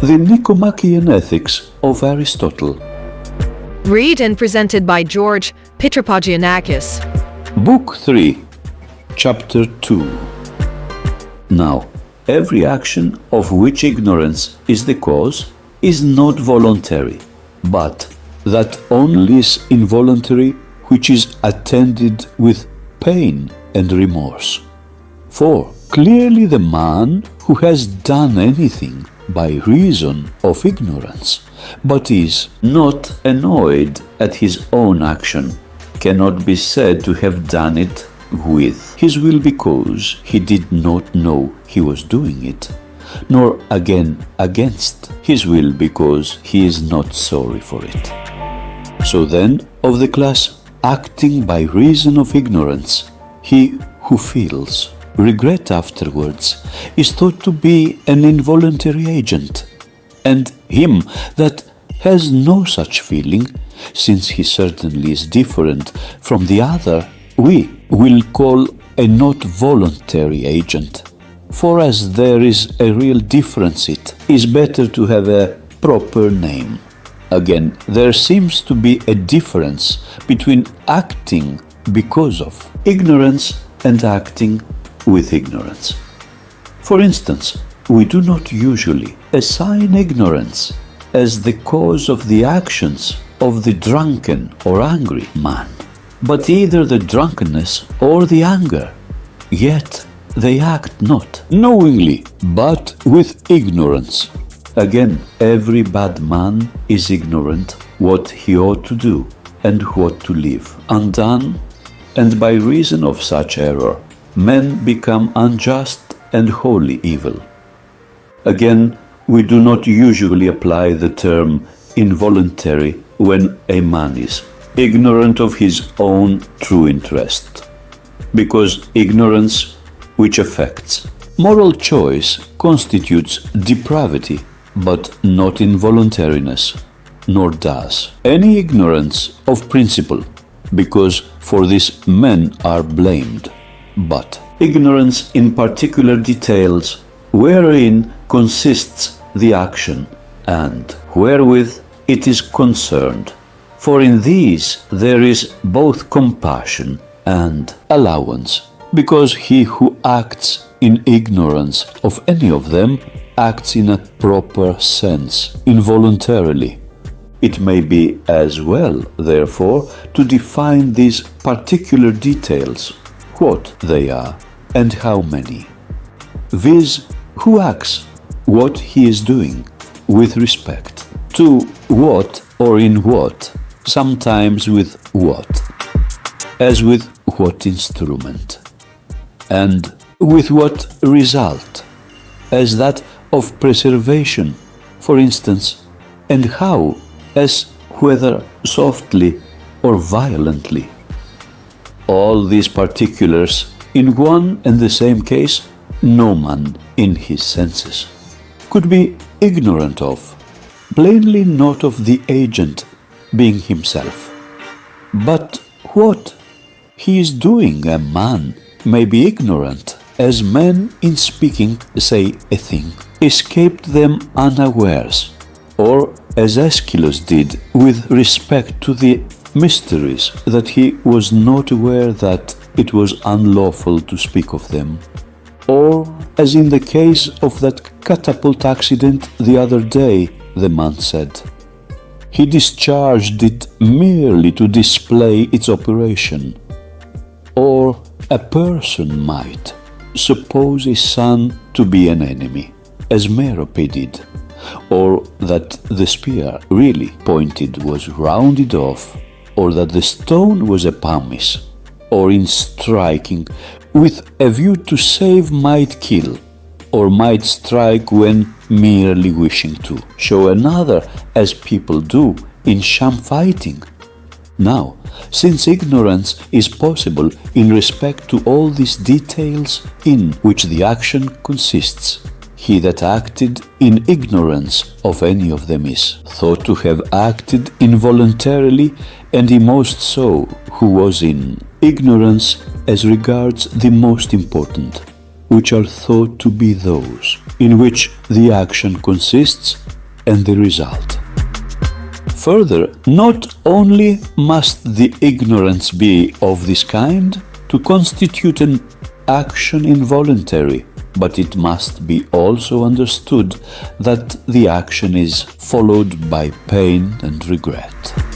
The Nicomachean Ethics of Aristotle. Read and presented by George Pitropogiannakis. Book 3, Chapter 2. Now, every action of which ignorance is the cause is not voluntary, but that only is involuntary which is attended with pain and remorse. For clearly the man who has done anything by reason of ignorance, but is not annoyed at his own action, cannot be said to have done it with his will because he did not know he was doing it, nor again against his will because he is not sorry for it. So then, of the class acting by reason of ignorance, he who feels regret afterwards is thought to be an involuntary agent, and him that has no such feeling, since he certainly is different from the other, we will call a not-voluntary agent. For as there is a real difference, it is better to have a proper name. Again, there seems to be a difference between acting because of ignorance and acting with ignorance. For instance, we do not usually assign ignorance as the cause of the actions of the drunken or angry man, but either the drunkenness or the anger. Yet they act not knowingly, but with ignorance. Again, every bad man is ignorant what he ought to do and what to leave undone, and by reason of such error, men become unjust and wholly evil. Again, we do not usually apply the term involuntary when a man is ignorant of his own true interest, because ignorance which affects moral choice constitutes depravity, but not involuntariness, nor does any ignorance of principle, because for this men are blamed, but ignorance in particular details wherein consists the action and wherewith it is concerned. For in these there is both compassion and allowance, because he who acts in ignorance of any of them acts in a proper sense, involuntarily. It may be as well, therefore, to define these particular details, what they are and how many, viz., who acts what he is doing with respect to what or in what, sometimes with what, as with what instrument, and with what result, as that of preservation, for instance, and how, as whether softly or violently. All these particulars, in one and the same case, no man in his senses could be ignorant of, plainly not of the agent being himself. But what he is doing a man may be ignorant, as men in speaking say a thing escaped them unawares, or as Aeschylus did with respect to the mysteries, that he was not aware that it was unlawful to speak of them, or as in the case of that catapult accident the other day, the man said, he discharged it merely to display its operation. Or a person might suppose a son to be an enemy, as Merope did, or that the spear really pointed was rounded off, or that the stone was a pumice, or in striking with a view to save might kill, or might strike when merely wishing to show another, as people do in sham fighting. Now, since ignorance is possible in respect to all these details in which the action consists, he that acted in ignorance of any of them is thought to have acted involuntarily, and he most so who was in ignorance as regards the most important, which are thought to be those in which the action consists and the result. Further, not only must the ignorance be of this kind to constitute an action involuntary, but it must be also understood that the action is followed by pain and regret.